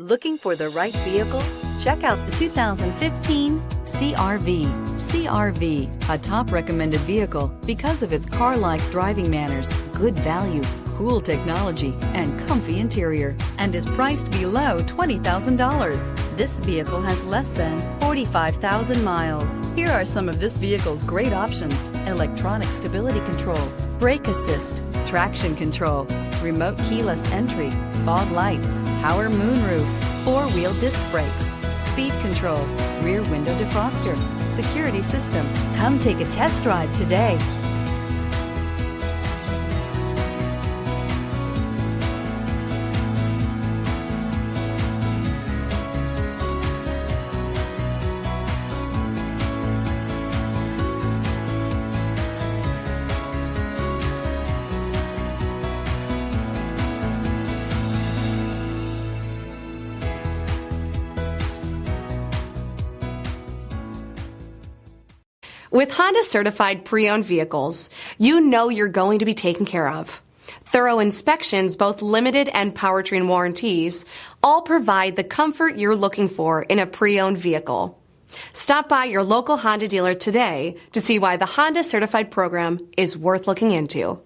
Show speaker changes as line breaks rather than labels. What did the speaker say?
Looking for the right vehicle? Check out the 2015 CR-V. CR-V, a top recommended vehicle because of its car-like driving manners, good value, cool technology, and comfy interior, and is priced below $20,000. This vehicle has less than 45,000 miles. Here are some of this vehicle's great options: electronic stability control, brake assist, traction control, remote keyless entry, fog lights, power moonroof, four-wheel disc brakes, speed control, rear window defroster, security system. Come take a test drive today.
With Honda certified pre-owned vehicles, you know you're going to be taken care of. Thorough inspections, both limited and powertrain warranties, all provide the comfort you're looking for in a pre-owned vehicle. Stop by your local Honda dealer today to see why the Honda certified program is worth looking into.